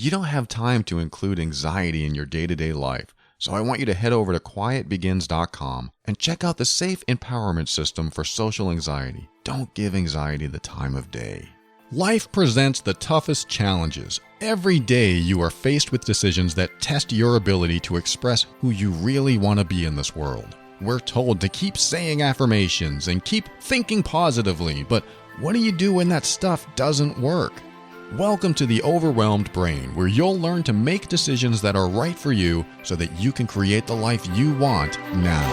You don't have time to include anxiety in your day-to-day life, so I want you to head over to quietbegins.com and check out the Safe Empowerment System for social anxiety. Don't give anxiety the time of day. Life presents the toughest challenges. Every day you are faced with decisions that test your ability to express who you really want to be in this world. We're told to keep saying affirmations and keep thinking positively, but what do you do when that stuff doesn't work? Welcome to the Overwhelmed Brain, where you'll learn to make decisions that are right for you so that you can create the life you want now.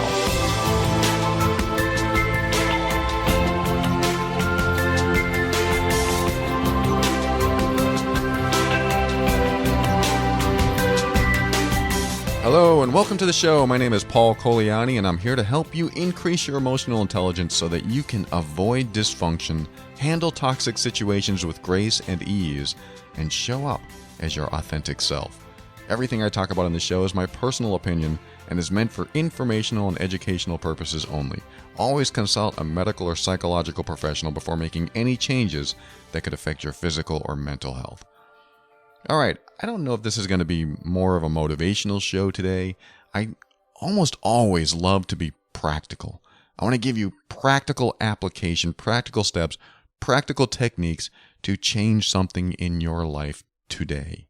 Hello and welcome to the show. My name is Paul Coliani and I'm here to help you increase your emotional intelligence so that you can avoid dysfunction, handle toxic situations with grace and ease, and show up as your authentic self. Everything I talk about on the show is my personal opinion and is meant for informational and educational purposes only. Always consult a medical or psychological professional before making any changes that could affect your physical or mental health. All right, I don't know if this is going to be more of a motivational show today. I almost always love to be practical. I want to give you practical application, practical steps, practical techniques to change something in your life today.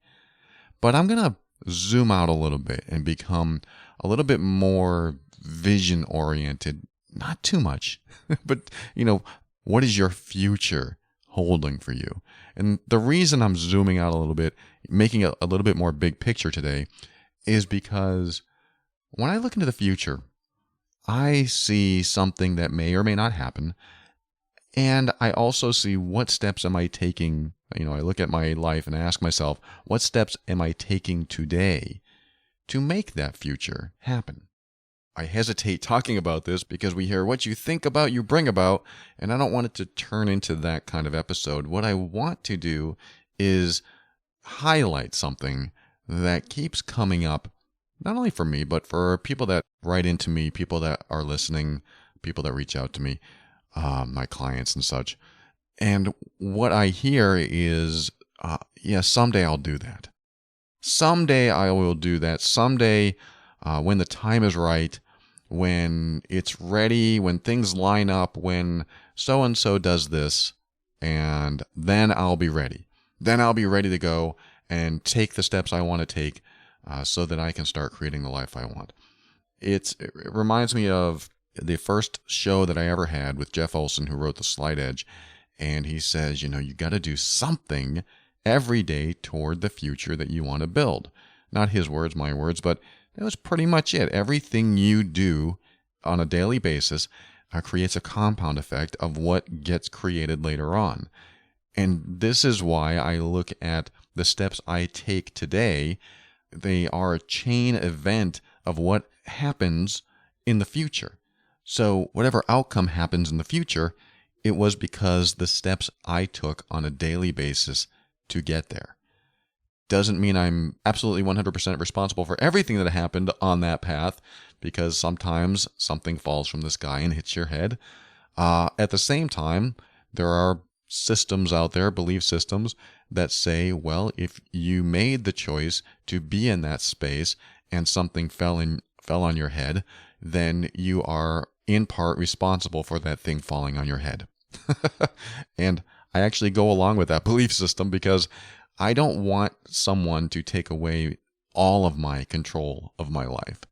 But I'm going to zoom out a little bit and become a little bit more vision-oriented. Not too much, but, what is your future holding for you? And the reason I'm zooming out a little bit, making it a little bit more big picture today, is because when I look into the future, I see something that may or may not happen. And I also see what steps am I taking. I look at my life and I ask myself, what steps am I taking today to make that future happen? I hesitate talking about this because we hear what you think about, you bring about, and I don't want it to turn into that kind of episode. What I want to do is highlight something that keeps coming up, not only for me, but for people that write into me, people that are listening, people that reach out to me, my clients and such. And what I hear is, someday I'll do that. Someday I will do that. Someday, when the time is right, when it's ready, when things line up, when so-and-so does this, and then I'll be ready. Then I'll be ready to go and take the steps I want to take so that I can start creating the life I want. It reminds me of the first show that I ever had with Jeff Olson, who wrote The Slight Edge, and he says, you got to do something every day toward the future that you want to build. Not his words, my words, but that was pretty much it. Everything you do on a daily basis creates a compound effect of what gets created later on. And this is why I look at the steps I take today. They are a chain event of what happens in the future. So whatever outcome happens in the future, it was because the steps I took on a daily basis to get there. Doesn't mean I'm absolutely 100% responsible for everything that happened on that path, because sometimes something falls from the sky and hits your head. At the same time, there are systems out there, belief systems, that say, well, if you made the choice to be in that space and something fell on your head, then you are in part responsible for that thing falling on your head. And I actually go along with that belief system because I don't want someone to take away all of my control of my life.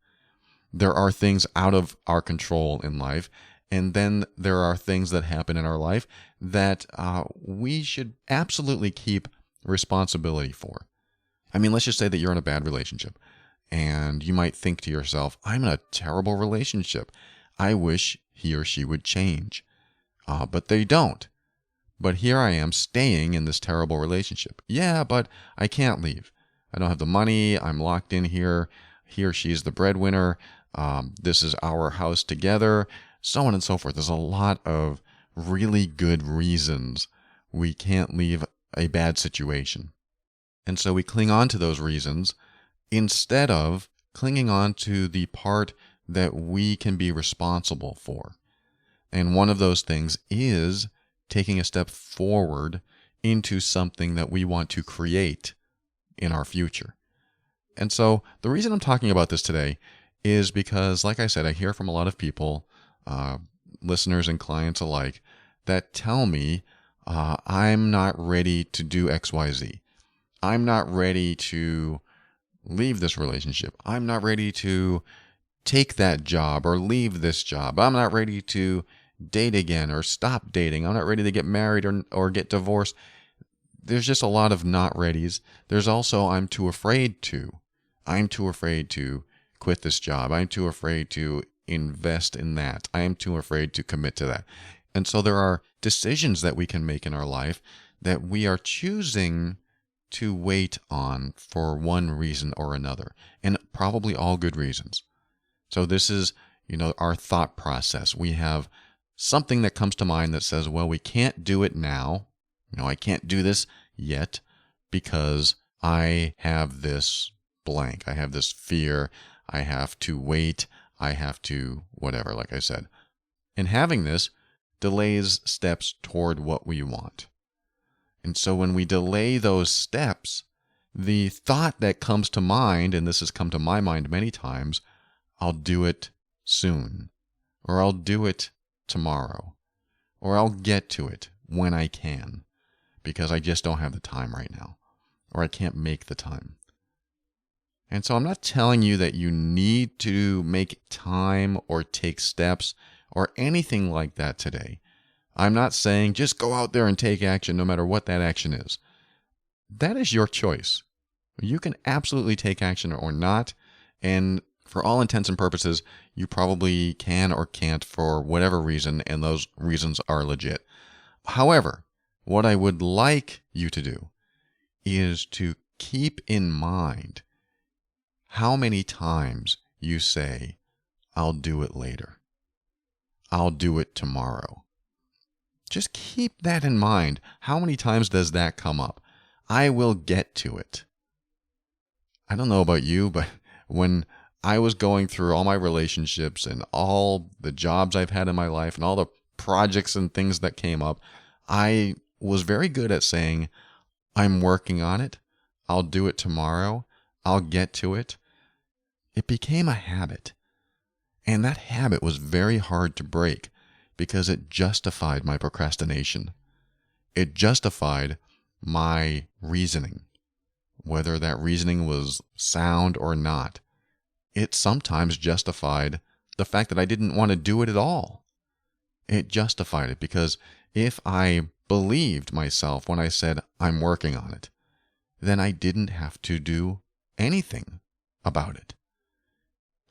There are things out of our control in life, and then there are things that happen in our life that we should absolutely keep responsibility for. I mean, let's just say that you're in a bad relationship, and you might think to yourself, I'm in a terrible relationship. I wish he or she would change. But they don't. But here I am staying in this terrible relationship. Yeah, but I can't leave. I don't have the money. I'm locked in here. He or she is the breadwinner. This is our house together, so on and so forth. There's a lot of really good reasons we can't leave a bad situation. And so we cling on to those reasons instead of clinging on to the part that we can be responsible for. And one of those things is taking a step forward into something that we want to create in our future. And so the reason I'm talking about this today is because, like I said, I hear from a lot of people, listeners and clients alike, that tell me I'm not ready to do XYZ. I'm not ready to leave this relationship. I'm not ready to take that job or leave this job. I'm not ready to date again or stop dating. I'm not ready to get married or get divorced. There's just a lot of not readies. There's also I'm too afraid to. I'm too afraid to quit this job. I'm too afraid to invest in that. I am too afraid to commit to that. And so there are decisions that we can make in our life that we are choosing to wait on for one reason or another, and probably all good reasons. So this is, our thought process. We have something that comes to mind that says, well, we can't do it now. I can't do this yet because I have this blank. I have this fear. I have to wait. I have to whatever, like I said. And having this delays steps toward what we want. And so when we delay those steps, the thought that comes to mind, and this has come to my mind many times, I'll do it soon, or I'll do it tomorrow, or I'll get to it when I can, because I just don't have the time right now, or I can't make the time. And so I'm not telling you that you need to make time or take steps or anything like that today. I'm not saying just go out there and take action no matter what that action is. That is your choice. You can absolutely take action or not, and for all intents and purposes, you probably can or can't for whatever reason, and those reasons are legit. However, what I would like you to do is to keep in mind how many times you say, I'll do it later. I'll do it tomorrow. Just keep that in mind. How many times does that come up? I will get to it. I don't know about you, but when I was going through all my relationships and all the jobs I've had in my life and all the projects and things that came up, I was very good at saying, I'm working on it. I'll do it tomorrow. I'll get to it. It became a habit. And that habit was very hard to break because it justified my procrastination. It justified my reasoning, whether that reasoning was sound or not. It sometimes justified the fact that I didn't want to do it at all. It justified it because if I believed myself when I said I'm working on it, then I didn't have to do anything about it.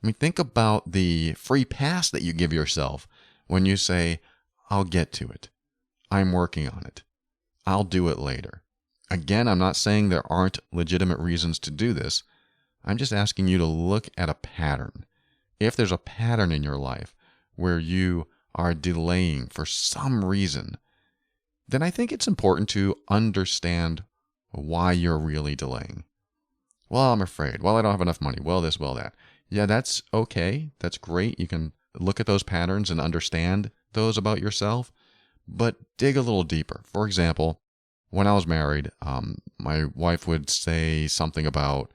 I mean, think about the free pass that you give yourself when you say, I'll get to it. I'm working on it. I'll do it later. Again, I'm not saying there aren't legitimate reasons to do this. I'm just asking you to look at a pattern. If there's a pattern in your life where you are delaying for some reason, then I think it's important to understand why you're really delaying. Well, I'm afraid. Well, I don't have enough money. Well, this, well, that. Yeah, that's okay. That's great. You can look at those patterns and understand those about yourself, but dig a little deeper. For example, when I was married, my wife would say something about,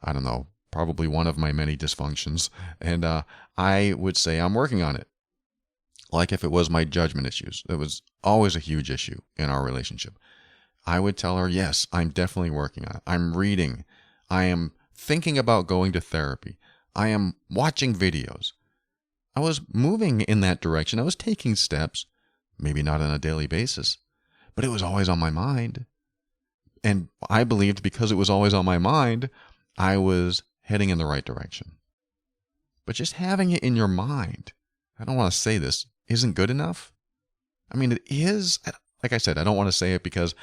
I don't know, probably one of my many dysfunctions, and I would say I'm working on it. Like if it was my judgment issues. It was always a huge issue in our relationship. I would tell her, yes, I'm definitely working on it. I'm reading. I am thinking about going to therapy. I am watching videos. I was moving in that direction. I was taking steps, maybe not on a daily basis, but it was always on my mind. And I believed because it was always on my mind, I was heading in the right direction. But just having it in your mind, I don't want to say this, isn't good enough. I mean, it is. Like I said, I don't want to say it because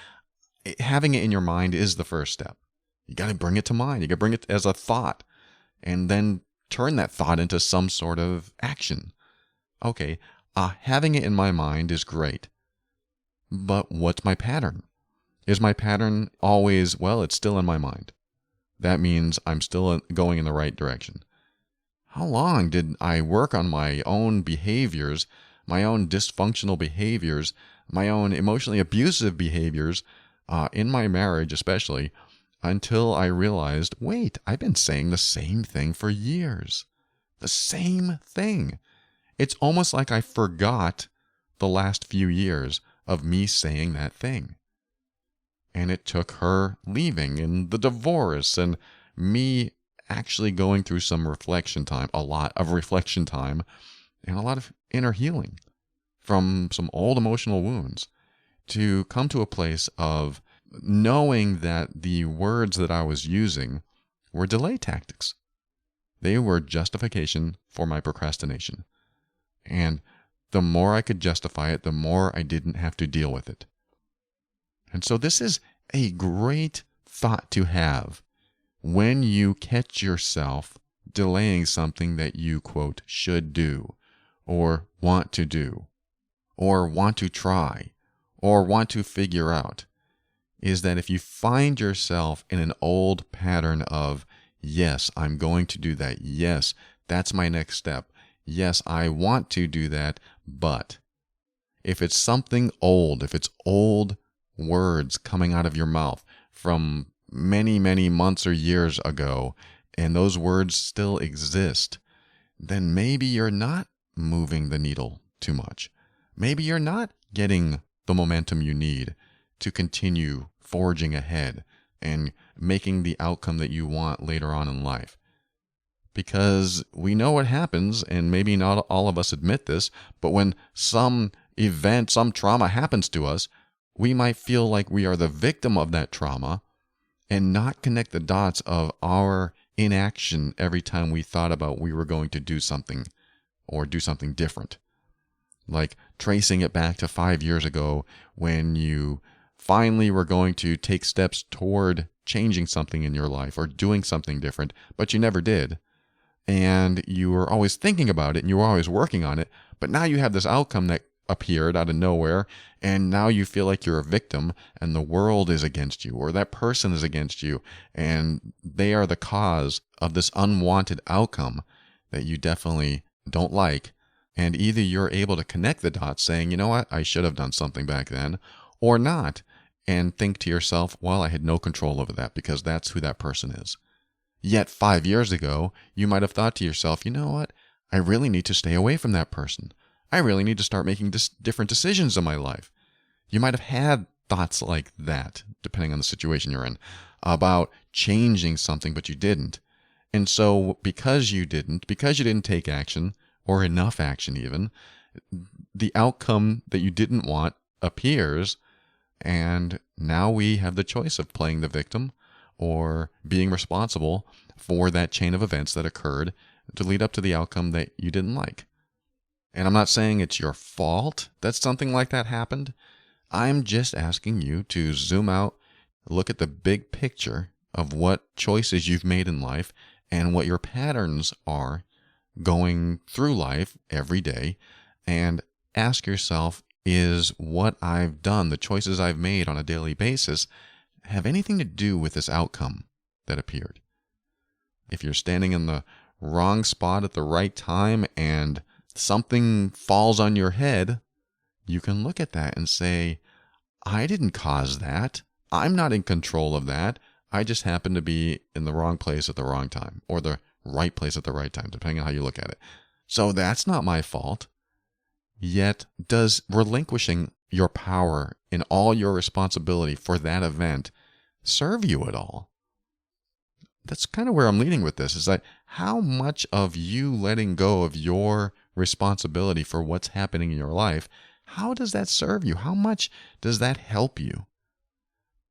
having it in your mind is the first step. You got to bring it to mind. You got to bring it as a thought and then turn that thought into some sort of action. Okay, having it in my mind is great. But what's my pattern? Is my pattern always, well, it's still in my mind? That means I'm still going in the right direction. How long did I work on my own behaviors, my own dysfunctional behaviors, my own emotionally abusive behaviors, in my marriage especially, until I realized, wait, I've been saying the same thing for years. The same thing. It's almost like I forgot the last few years of me saying that thing. And it took her leaving and the divorce and me actually going through some reflection time, a lot of reflection time, and a lot of inner healing from some old emotional wounds to come to a place of knowing that the words that I was using were delay tactics. They were justification for my procrastination. And the more I could justify it, the more I didn't have to deal with it. And so this is a great thought to have when you catch yourself delaying something that you, quote, should do, or want to do, or want to try, or want to figure out, is that if you find yourself in an old pattern of, yes, I'm going to do that. Yes, that's my next step. Yes, I want to do that, but if it's something old, if it's old words coming out of your mouth from many, many months or years ago, and those words still exist, then maybe you're not moving the needle too much. Maybe you're not getting the momentum you need to continue forging ahead and making the outcome that you want later on in life. Because we know what happens, and maybe not all of us admit this, but when some event, some trauma happens to us, we might feel like we are the victim of that trauma and not connect the dots of our inaction every time we thought about we were going to do something or do something different. Like tracing it back to 5 years ago when you finally were going to take steps toward changing something in your life or doing something different, but you never did. And you were always thinking about it and you were always working on it, but now you have this outcome that appeared out of nowhere, and now you feel like you're a victim and the world is against you, or that person is against you, and they are the cause of this unwanted outcome that you definitely don't like. And either you're able to connect the dots saying, you know what, I should have done something back then, or not, and think to yourself, well, I had no control over that because that's who that person is. Yet 5 years ago, you might have thought to yourself, you know what, I really need to stay away from that person. I really need to start making different decisions in my life. You might have had thoughts like that, depending on the situation you're in, about changing something, but you didn't. And so because you didn't take action, or enough action even, the outcome that you didn't want appears, and now we have the choice of playing the victim or being responsible for that chain of events that occurred to lead up to the outcome that you didn't like. And I'm not saying it's your fault that something like that happened. I'm just asking you to zoom out, look at the big picture of what choices you've made in life and what your patterns are going through life every day, and ask yourself, is what I've done, the choices I've made on a daily basis, have anything to do with this outcome that appeared? If you're standing in the wrong spot at the right time and something falls on your head, you can look at that and say, I didn't cause that. I'm not in control of that. I just happen to be in the wrong place at the wrong time, or the right place at the right time, depending on how you look at it. So that's not my fault. Yet, does relinquishing your power and all your responsibility for that event serve you at all? That's kind of where I'm leading with this, is that how much of you letting go of your responsibility for what's happening in your life, how does that serve you? How much does that help you?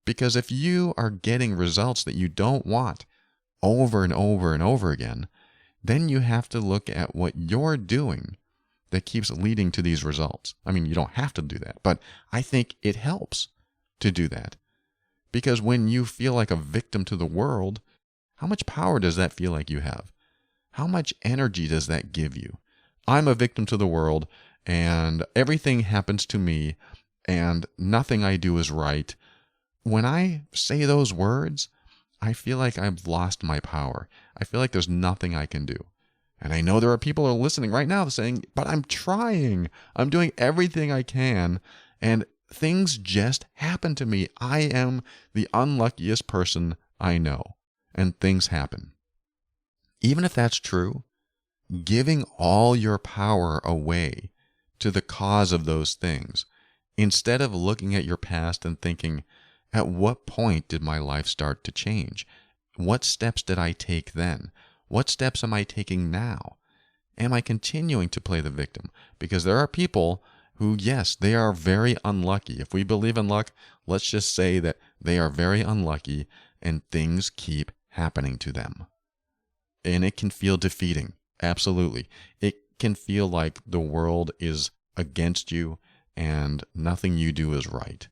Because if you are getting results that you don't want over and over and over again, then you have to look at what you're doing that keeps leading to these results. I mean, you don't have to do that, but I think it helps to do that. Because when you feel like a victim to the world, how much power does that feel like you have? How much energy does that give you? I'm a victim to the world, and everything happens to me, and nothing I do is right. When I say those words, I feel like I've lost my power. I feel like there's nothing I can do. And I know there are people who are listening right now saying, but I'm trying. I'm doing everything I can, and things just happen to me. I am the unluckiest person I know, and things happen. Even if that's true, giving all your power away to the cause of those things, instead of looking at your past and thinking, at what point did my life start to change? What steps did I take then? What steps am I taking now? Am I continuing to play the victim? Because there are people who, yes, they are very unlucky. If we believe in luck, let's just say that they are very unlucky and things keep happening to them. And it can feel defeating. Absolutely. It can feel like the world is against you and nothing you do is right.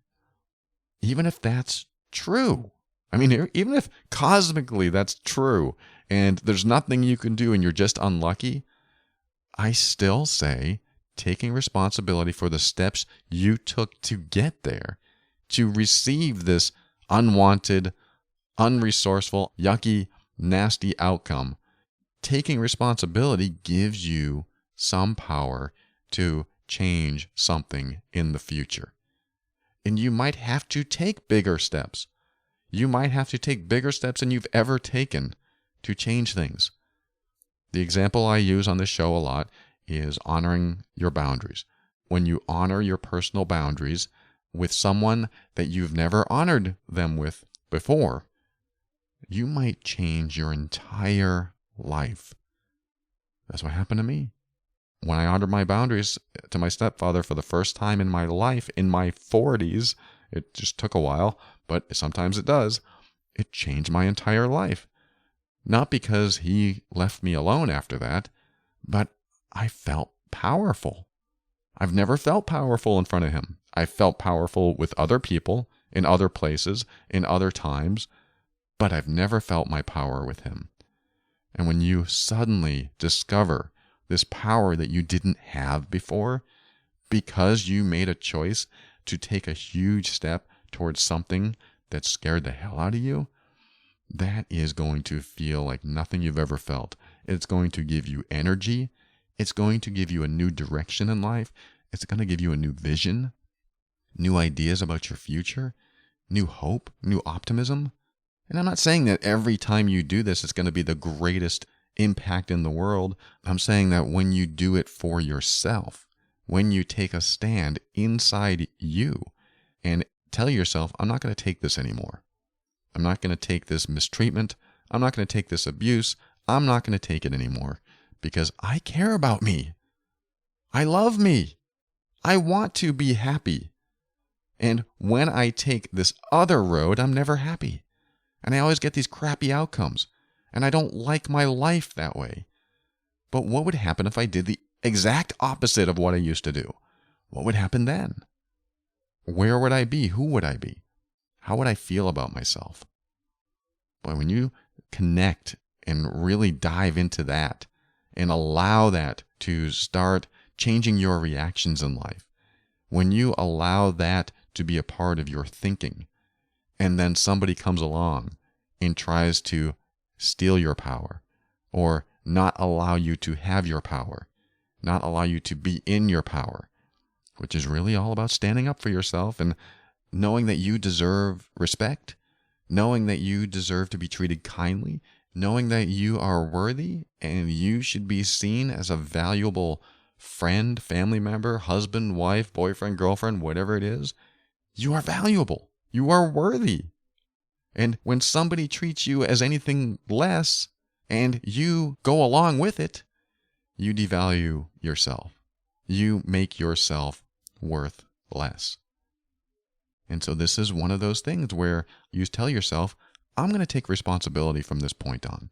Even if that's true. I mean, even if cosmically that's true and there's nothing you can do and you're just unlucky, I still say taking responsibility for the steps you took to get there, to receive this unwanted, unresourceful, yucky, nasty outcome. Taking responsibility gives you some power to change something in the future. And you might have to take bigger steps. You might have to take bigger steps than you've ever taken to change things. The example I use on this show a lot is honoring your boundaries. When you honor your personal boundaries with someone that you've never honored them with before, you might change your entire life. That's what happened to me. When I honored my boundaries to my stepfather for the first time in my life, in my 40s, it just took a while, but sometimes it does. It changed my entire life. Not because he left me alone after that, but I felt powerful. I've never felt powerful in front of him. I felt powerful with other people, in other places, in other times, but I've never felt my power with him. And when you suddenly discover this power that you didn't have before, because you made a choice to take a huge step towards something that scared the hell out of you, that is going to feel like nothing you've ever felt. It's going to give you energy. It's going to give you a new direction in life. It's going to give you a new vision, new ideas about your future, new hope, new optimism. And I'm not saying that every time you do this, it's going to be the greatest impact in the world. I'm saying that when you do it for yourself, when you take a stand inside you and tell yourself, I'm not going to take this anymore. I'm not going to take this mistreatment. I'm not going to take this abuse. I'm not going to take it anymore because I care about me. I love me. I want to be happy. And when I take this other road, I'm never happy. And I always get these crappy outcomes. And I don't like my life that way. But what would happen if I did the exact opposite of what I used to do? What would happen then? Where would I be? Who would I be? How would I feel about myself? But when you connect and really dive into that and allow that to start changing your reactions in life, when you allow that to be a part of your thinking, and then somebody comes along and tries to steal your power or not allow you to have your power, not allow you to be in your power, which is really all about standing up for yourself and knowing that you deserve respect, knowing that you deserve to be treated kindly, knowing that you are worthy and you should be seen as a valuable friend, family member, husband, wife, boyfriend, girlfriend, whatever it is. You are valuable. You are worthy. And when somebody treats you as anything less and you go along with it, you devalue yourself. You make yourself worth less. And so this is one of those things where you tell yourself, I'm going to take responsibility from this point on.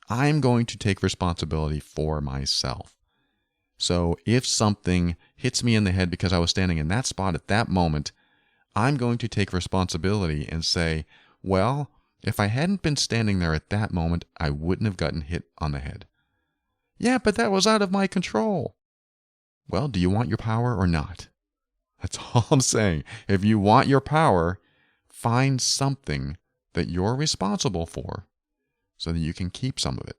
I'm going to take responsibility for myself. So if something hits me in the head because I was standing in that spot at that moment, I'm going to take responsibility and say, well, if I hadn't been standing there at that moment, I wouldn't have gotten hit on the head. Yeah, but that was out of my control. Well, do you want your power or not? That's all I'm saying. If you want your power, find something that you're responsible for so that you can keep some of it.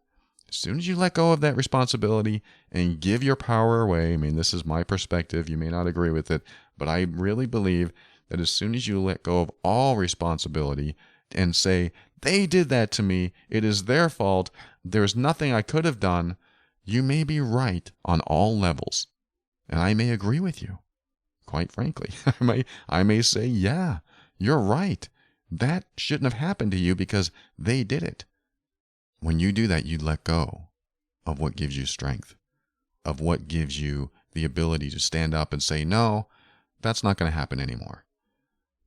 As soon as you let go of that responsibility and give your power away, I mean, this is my perspective. You may not agree with it, but I really believe that as soon as you let go of all responsibility and say, They did that to me. It is their fault. There's nothing I could have done. You may be right on all levels. And I may agree with you. Quite frankly, I may say, yeah, you're right. That shouldn't have happened to you because they did it. When you do that, you let go of what gives you strength, of what gives you the ability to stand up and say, no, that's not going to happen anymore.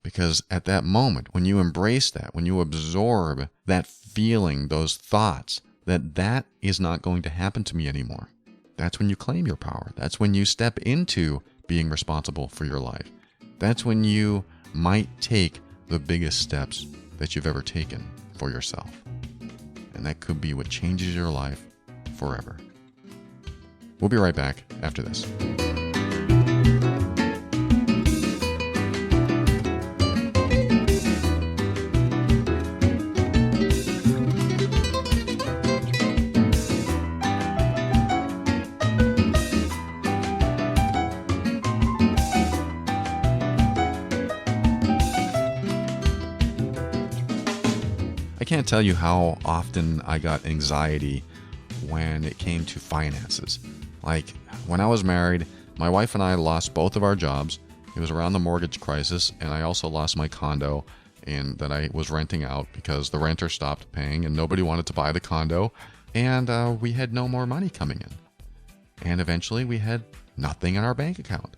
Because at that moment, when you embrace that, when you absorb that feeling, those thoughts, that is not going to happen to me anymore, that's when you claim your power. That's when you step into being responsible for your life. That's when you might take the biggest steps that you've ever taken for yourself. And that could be what changes your life forever. We'll be right back after this. I can't tell you how often I got anxiety when it came to finances. Like when I was married, my wife and I lost both of our jobs. It was around the mortgage crisis, and I also lost my condo that I was renting out because the renter stopped paying and nobody wanted to buy the condo, and we had no more money coming in. And eventually we had nothing in our bank account.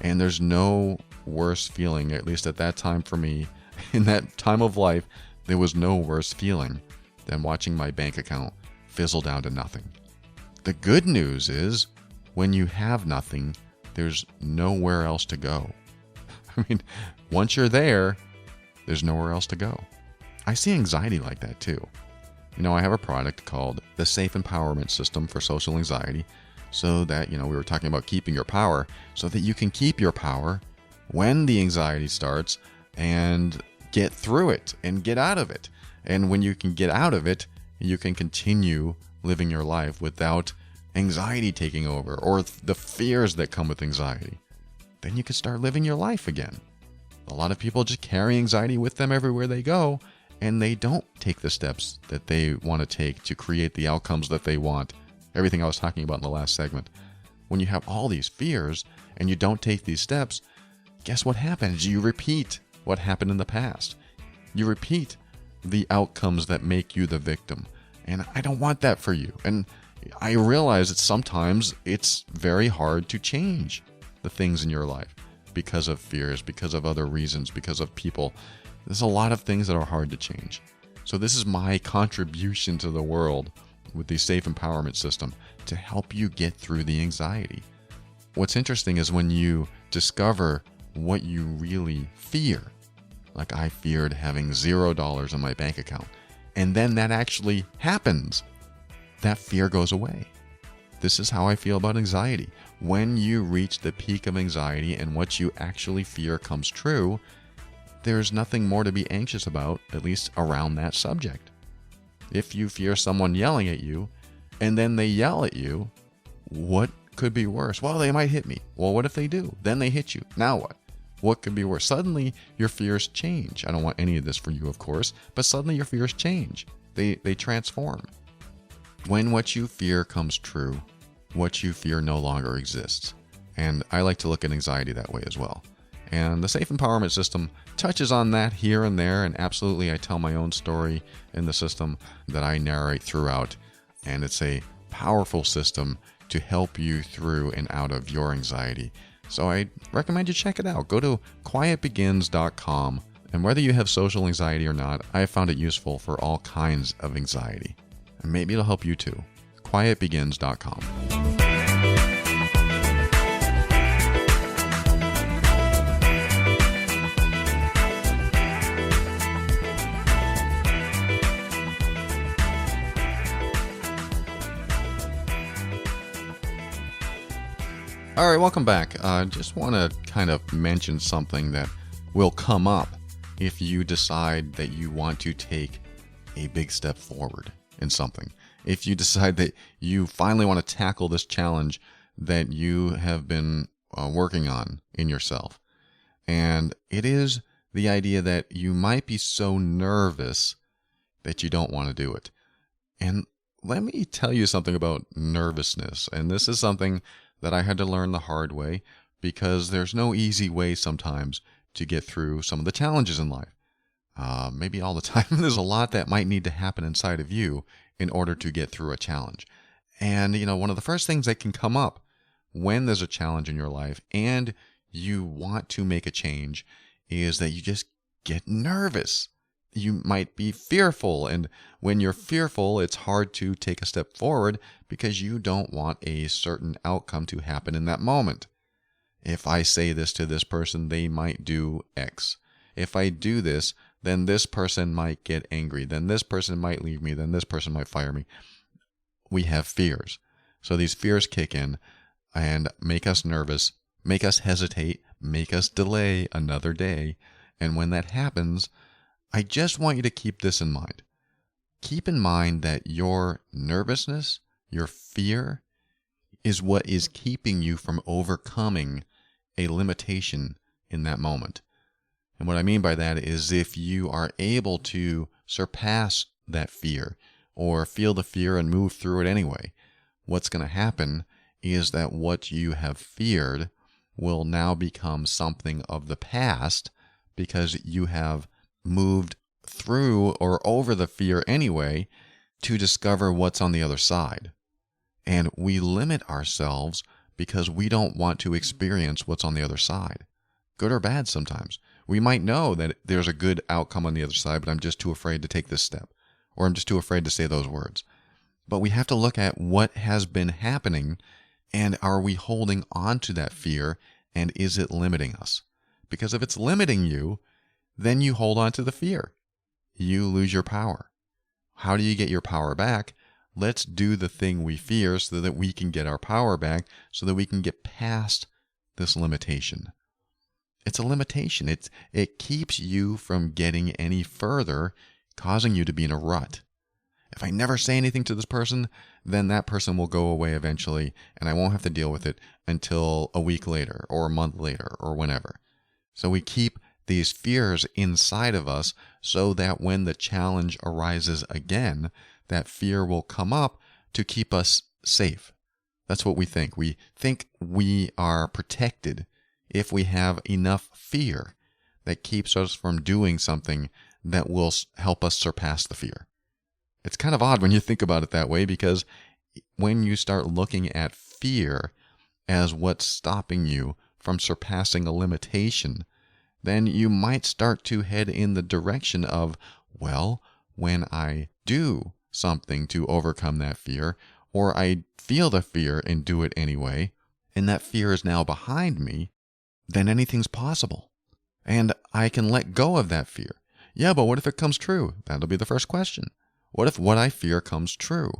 And there's no worse feeling, at least at that time for me, in that time of life, there was no worse feeling than watching my bank account fizzle down to nothing. The good news is, when you have nothing, there's nowhere else to go. I mean, once you're there, there's nowhere else to go. I see anxiety like that too. You know, I have a product called the Safe Empowerment System for Social Anxiety, so that, we were talking about keeping your power, so that you can keep your power when the anxiety starts and get through it and get out of it. And when you can get out of it, you can continue living your life without anxiety taking over or the fears that come with anxiety. Then you can start living your life again. A lot of people just carry anxiety with them everywhere they go, and they don't take the steps that they want to take to create the outcomes that they want. Everything I was talking about in the last segment. When you have all these fears and you don't take these steps, guess what happens? You repeat what happened in the past. You repeat the outcomes that make you the victim. And I don't want that for you. And I realize that sometimes it's very hard to change the things in your life because of fears, because of other reasons, because of people. There's a lot of things that are hard to change. So this is my contribution to the world with the Safe Empowerment System to help you get through the anxiety. What's interesting is when you discover what you really fear. Like I feared having $0 in my bank account. And then that actually happens. That fear goes away. This is how I feel about anxiety. When you reach the peak of anxiety and what you actually fear comes true, there's nothing more to be anxious about, at least around that subject. If you fear someone yelling at you, and then they yell at you, what could be worse? Well, they might hit me. Well, what if they do? Then they hit you. Now what? What could be worse? Suddenly, your fears change. I don't want any of this for you, of course, but suddenly your fears change. They transform. When what you fear comes true, what you fear no longer exists. And I like to look at anxiety that way as well. And the Safe Empowerment System touches on that here and there, and absolutely I tell my own story in the system that I narrate throughout. And it's a powerful system to help you through and out of your anxiety. So I recommend you check it out. Go to quietbegins.com, and whether you have social anxiety or not, I have found it useful for all kinds of anxiety. And maybe it'll help you too. quietbegins.com. All right, welcome back. Just want to kind of mention something that will come up if you decide that you want to take a big step forward in something. If you decide that you finally want to tackle this challenge that you have been working on in yourself. And it is the idea that you might be so nervous that you don't want to do it. And let me tell you something about nervousness. And this is something that I had to learn the hard way, because there's no easy way sometimes to get through some of the challenges in life. Maybe all the time. There's a lot that might need to happen inside of you in order to get through a challenge. And, one of the first things that can come up when there's a challenge in your life and you want to make a change is that you just get nervous. You might be fearful. And when you're fearful, it's hard to take a step forward because you don't want a certain outcome to happen in that moment. If I say this to this person, they might do X. If I do this, then this person might get angry. Then this person might leave me. Then this person might fire me. We have fears. So these fears kick in and make us nervous, make us hesitate, make us delay another day. And when that happens, I just want you to keep this in mind. Keep in mind that your nervousness, your fear, is what is keeping you from overcoming a limitation in that moment. And what I mean by that is if you are able to surpass that fear or feel the fear and move through it anyway, what's going to happen is that what you have feared will now become something of the past because you have moved through or over the fear anyway to discover what's on the other side. And we limit ourselves because we don't want to experience what's on the other side, good or bad sometimes. We might know that there's a good outcome on the other side, but I'm just too afraid to take this step, or I'm just too afraid to say those words. But we have to look at what has been happening, and are we holding on to that fear, and is it limiting us? Because if it's limiting you, then you hold on to the fear. You lose your power. How do you get your power back? Let's do the thing we fear so that we can get our power back, so that we can get past this limitation. It's a limitation. It keeps you from getting any further, causing you to be in a rut. If I never say anything to this person, then that person will go away eventually, and I won't have to deal with it until a week later, or a month later, or whenever. So we keep these fears inside of us so that when the challenge arises again, that fear will come up to keep us safe. That's what we think. We think we are protected if we have enough fear that keeps us from doing something that will help us surpass the fear. It's kind of odd when you think about it that way, because when you start looking at fear as what's stopping you from surpassing a limitation, then you might start to head in the direction of, well, when I do something to overcome that fear, or I feel the fear and do it anyway, and that fear is now behind me, then anything's possible. And I can let go of that fear. Yeah, but what if it comes true? That'll be the first question. What if what I fear comes true?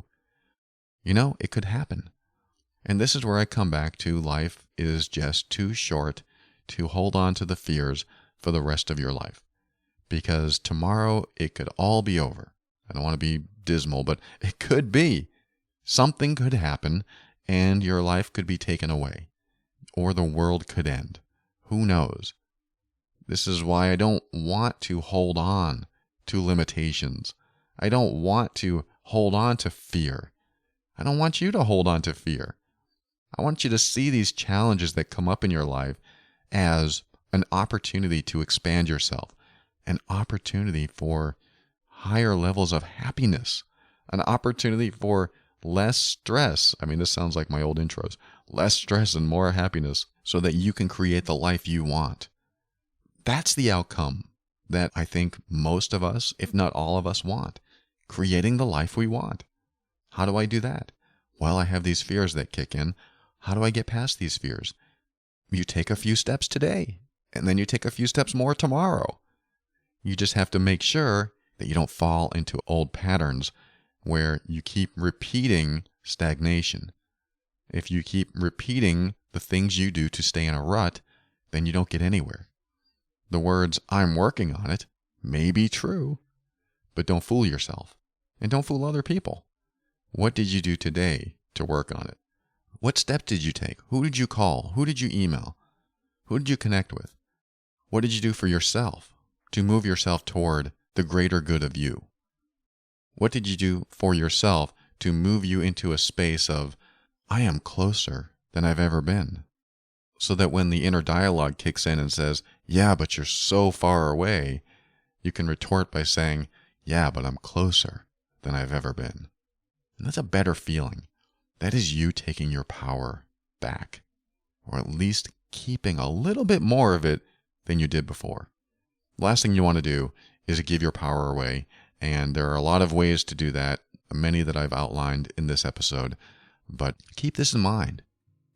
It could happen. And this is where I come back to life is just too short to hold on to the fears for the rest of your life. Because tomorrow it could all be over. I don't want to be dismal, but it could be. Something could happen and your life could be taken away. Or the world could end. Who knows? This is why I don't want to hold on to limitations. I don't want to hold on to fear. I don't want you to hold on to fear. I want you to see these challenges that come up in your life as an opportunity to expand yourself, an opportunity for higher levels of happiness, an opportunity for less stress. I mean, this sounds like my old intros. Less stress and more happiness so that you can create the life you want. That's the outcome that I think most of us, if not all of us, want. Creating the life we want. How do I do that? Well, I have these fears that kick in. How do I get past these fears? You take a few steps today, and then you take a few steps more tomorrow. You just have to make sure that you don't fall into old patterns where you keep repeating stagnation. If you keep repeating the things you do to stay in a rut, then you don't get anywhere. The words, "I'm working on it," may be true, but don't fool yourself. And don't fool other people. What did you do today to work on it? What step did you take? Who did you call? Who did you email? Who did you connect with? What did you do for yourself to move yourself toward the greater good of you? What did you do for yourself to move you into a space of, I am closer than I've ever been? So that when the inner dialogue kicks in and says, yeah, but you're so far away, you can retort by saying, yeah, but I'm closer than I've ever been. And that's a better feeling. That is you taking your power back, or at least keeping a little bit more of it than you did before. The last thing you want to do is to give your power away, and there are a lot of ways to do that, many that I've outlined in this episode, but keep this in mind.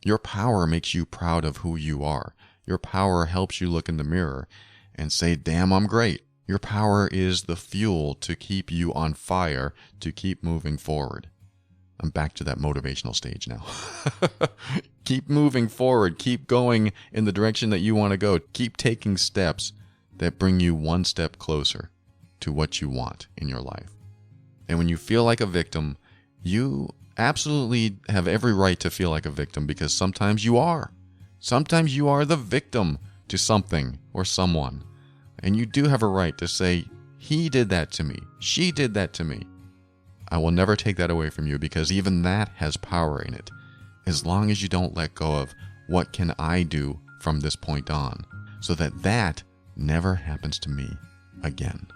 Your power makes you proud of who you are. Your power helps you look in the mirror and say, damn, I'm great. Your power is the fuel to keep you on fire, to keep moving forward. I'm back to that motivational stage now. Keep moving forward. Keep going in the direction that you want to go. Keep taking steps that bring you one step closer to what you want in your life. And when you feel like a victim, you absolutely have every right to feel like a victim, because sometimes you are. Sometimes you are the victim to something or someone. And you do have a right to say, he did that to me. She did that to me. I will never take that away from you, because even that has power in it, as long as you don't let go of what can I do from this point on, so that that never happens to me again.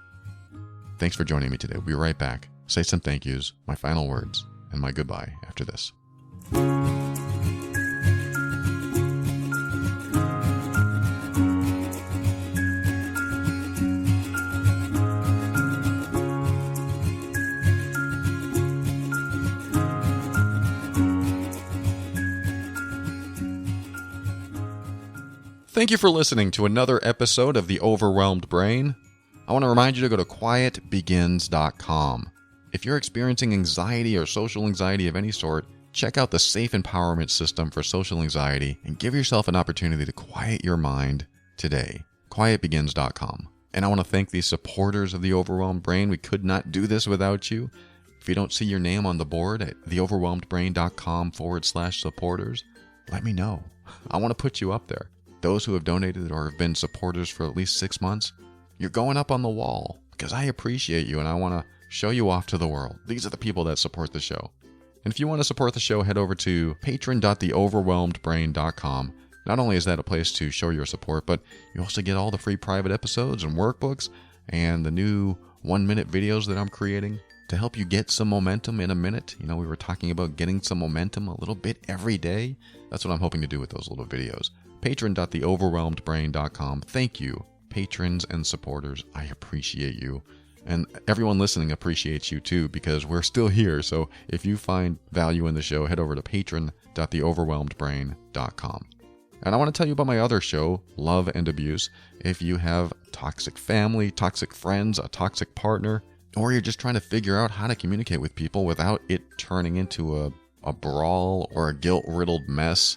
Thanks for joining me today. We'll be right back. Say some thank yous, my final words, and my goodbye after this. Thank you for listening to another episode of The Overwhelmed Brain. I want to remind you to go to quietbegins.com. If you're experiencing anxiety or social anxiety of any sort, check out the Safe Empowerment System for Social Anxiety and give yourself an opportunity to quiet your mind today. quietbegins.com. And I want to thank the supporters of The Overwhelmed Brain. We could not do this without you. If you don't see your name on the board at theoverwhelmedbrain.com/supporters, let me know. I want to put you up there. Those who have donated or have been supporters for at least 6 months, you're going up on the wall, because I appreciate you and I want to show you off to the world. These are the people that support the show. And if you want to support the show, head over to patron.theoverwhelmedbrain.com. Not only is that a place to show your support, but you also get all the free private episodes and workbooks and the new 1-minute videos that I'm creating to help you get some momentum in a minute. You know, we were talking about getting some momentum a little bit every day. That's what I'm hoping to do with those little videos. Patron.theoverwhelmedbrain.com. Thank you, patrons and supporters. I appreciate you. And everyone listening appreciates you too, because we're still here. So if you find value in the show, head over to patron.theoverwhelmedbrain.com. And I want to tell you about my other show, Love and Abuse. If you have toxic family, toxic friends, a toxic partner, or you're just trying to figure out how to communicate with people without it turning into a brawl or a guilt-riddled mess,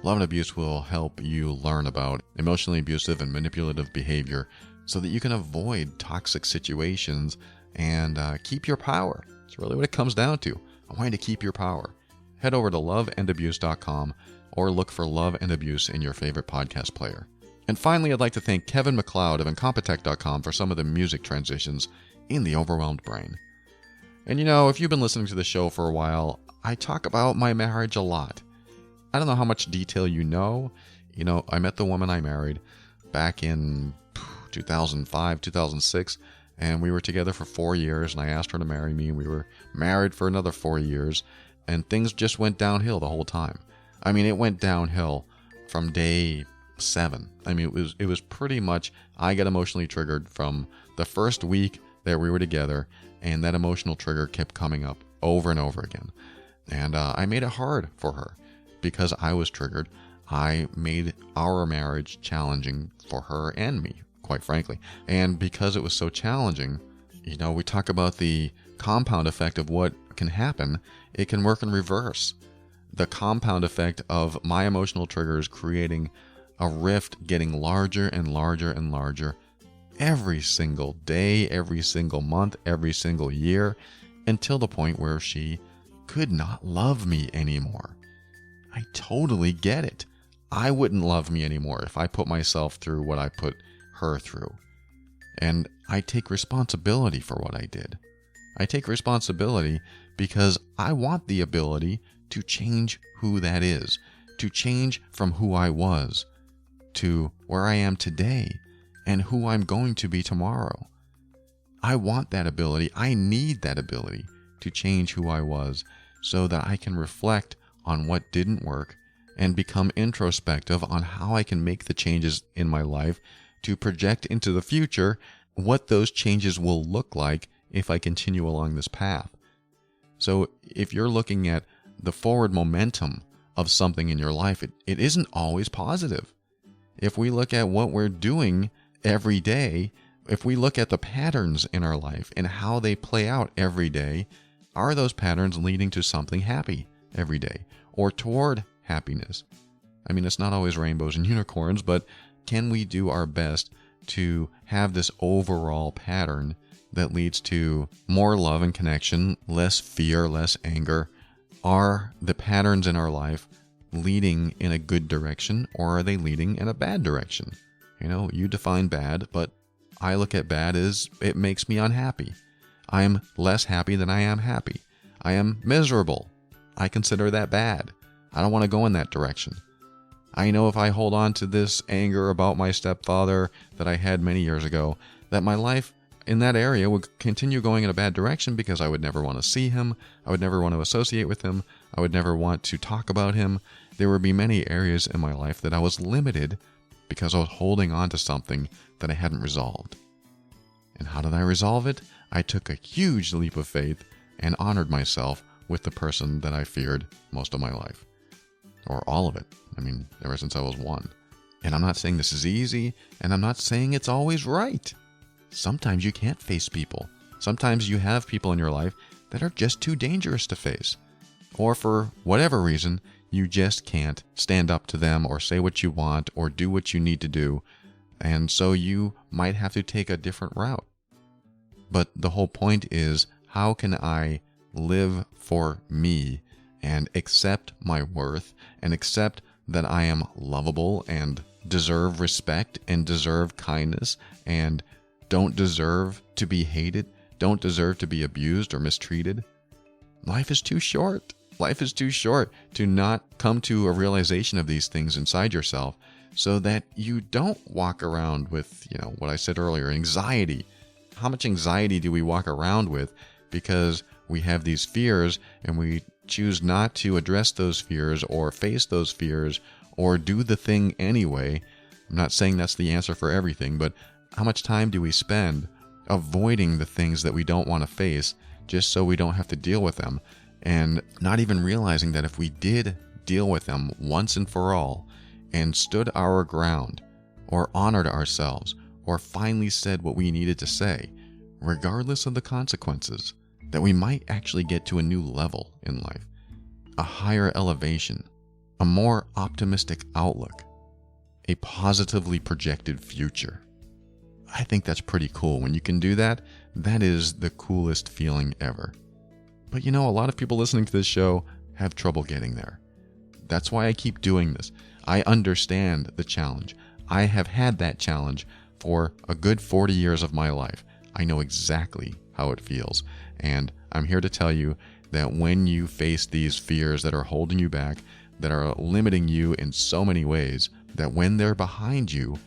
Love and Abuse will help you learn about emotionally abusive and manipulative behavior so that you can avoid toxic situations and keep your power. It's really what it comes down to. I want you to keep your power. Head over to loveandabuse.com or look for Love and Abuse in your favorite podcast player. And finally, I'd like to thank Kevin MacLeod of Incompetech.com for some of the music transitions in The Overwhelmed Brain. And you know, if you've been listening to the show for a while, I talk about my marriage a lot. I don't know how much detail you know. You know, I met the woman I married back in 2005, 2006, and we were together for 4 years, and I asked her to marry me, and we were married for another 4 years, and things just went downhill the whole time. I mean, it went downhill from day 7. I mean, it was pretty much, I got emotionally triggered from the first week that we were together, and that emotional trigger kept coming up over and over again. And I made it hard for her. Because I was triggered, I made our marriage challenging for her and me, quite frankly. And because it was so challenging, you know, we talk about the compound effect of what can happen. It can work in reverse. The compound effect of my emotional triggers creating a rift getting larger and larger and larger every single day, every single month, every single year, until the point where she could not love me anymore. I totally get it. I wouldn't love me anymore if I put myself through what I put her through. And I take responsibility for what I did. I take responsibility because I want the ability to change who that is, to change from who I was to where I am today and who I'm going to be tomorrow. I want that ability. I need that ability to change who I was so that I can reflect on what didn't work and become introspective on how I can make the changes in my life to project into the future what those changes will look like if I continue along this path. So if you're looking at the forward momentum of something in your life, it isn't always positive. If we look at what we're doing every day, if we look at the patterns in our life and how they play out every day, are those patterns leading to something happy every day or toward happiness? I mean, it's not always rainbows and unicorns, but can we do our best to have this overall pattern that leads to more love and connection, less fear, less anger? Are the patterns in our life leading in a good direction, or are they leading in a bad direction? You know, you define bad, but I look at bad as it makes me unhappy. I am less happy than I am happy. I am miserable. I consider that bad. I don't want to go in that direction. I know if I hold on to this anger about my stepfather that I had many years ago, that my life in that area would continue going in a bad direction because I would never want to see him. I would never want to associate with him. I would never want to talk about him. There would be many areas in my life that I was limited because I was holding on to something that I hadn't resolved. And how did I resolve it? I took a huge leap of faith and honored myself with the person that I feared most of my life. Or all of it. I mean, ever since I was 1. And I'm not saying this is easy, and I'm not saying it's always right. Sometimes you can't face people. Sometimes you have people in your life that are just too dangerous to face. Or for whatever reason, you just can't stand up to them or say what you want or do what you need to do. And so you might have to take a different route. But the whole point is, how can I live for me and accept my worth and accept that I am lovable and deserve respect and deserve kindness and don't deserve to be hated, don't deserve to be abused or mistreated? Life is too short. Life is too short to not come to a realization of these things inside yourself so that you don't walk around with, what I said earlier, anxiety. How much anxiety do we walk around with because we have these fears and we choose not to address those fears or face those fears or do the thing anyway? I'm not saying that's the answer for everything, but how much time do we spend avoiding the things that we don't want to face just so we don't have to deal with them, and not even realizing that if we did deal with them once and for all and stood our ground or honored ourselves or finally said what we needed to say, regardless of the consequences, that we might actually get to a new level in life, a higher elevation, a more optimistic outlook, a positively projected future. I think that's pretty cool. When you can do that, that is the coolest feeling ever. But a lot of people listening to this show have trouble getting there. That's why I keep doing this. I understand the challenge. I have had that challenge for a good 40 years of my life. I know exactly how it feels. And I'm here to tell you that when you face these fears that are holding you back, that are limiting you in so many ways, that when they're behind you,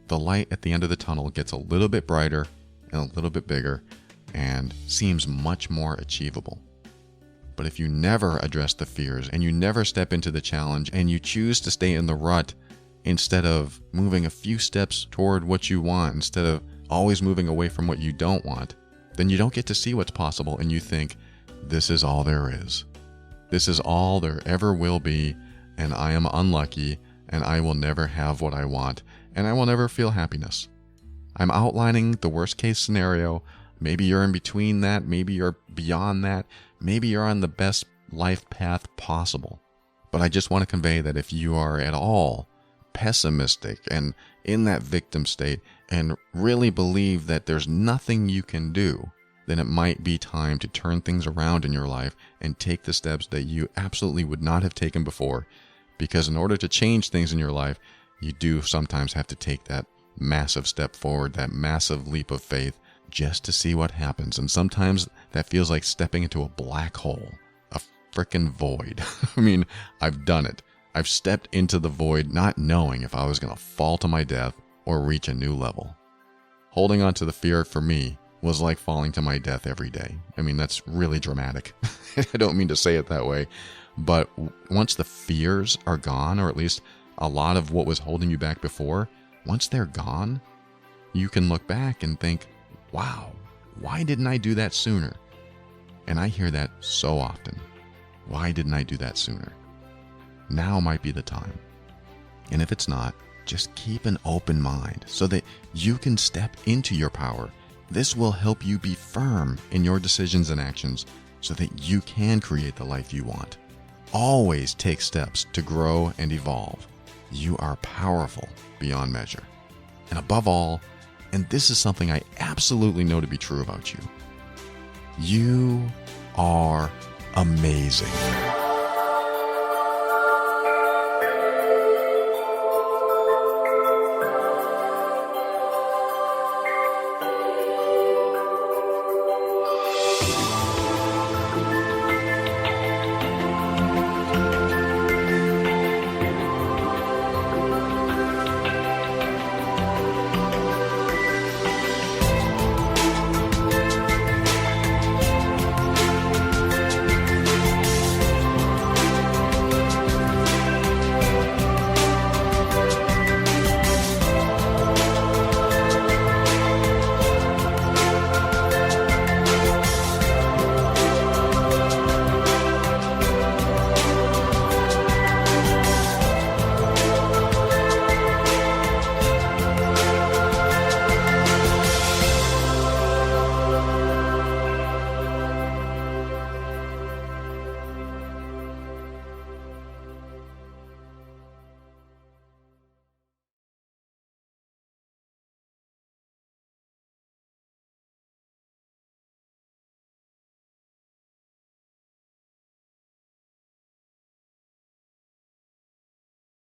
the light at the end of the tunnel gets a little bit brighter and a little bit bigger and seems much more achievable. But if you never address the fears and you never step into the challenge and you choose to stay in the rut instead of moving a few steps toward what you want, instead of always moving away from what you don't want, then you don't get to see what's possible and you think, this is all there is. This is all there ever will be, and I am unlucky, and I will never have what I want, and I will never feel happiness. I'm outlining the worst case scenario. Maybe you're in between that, maybe you're beyond that, maybe you're on the best life path possible. But I just want to convey that if you are at all pessimistic and in that victim state and really believe that there's nothing you can do, then it might be time to turn things around in your life and take the steps that you absolutely would not have taken before. Because in order to change things in your life, you do sometimes have to take that massive step forward, that massive leap of faith, just to see what happens. And sometimes that feels like stepping into a black hole, a frickin' void. I mean, I've done it. I've stepped into the void not knowing if I was going to fall to my death or reach a new level. Holding on to the fear for me was like falling to my death every day. I mean, that's really dramatic. I don't mean to say it that way, but once the fears are gone, or at least a lot of what was holding you back before, once they're gone, you can look back and think, wow, why didn't I do that sooner? And I hear that so often. Why didn't I do that sooner? Now might be the time. And if it's not, just keep an open mind so that you can step into your power. This will help you be firm in your decisions and actions so that you can create the life you want. Always take steps to grow and evolve. You are powerful beyond measure. And above all, and this is something I absolutely know to be true about you, you are amazing.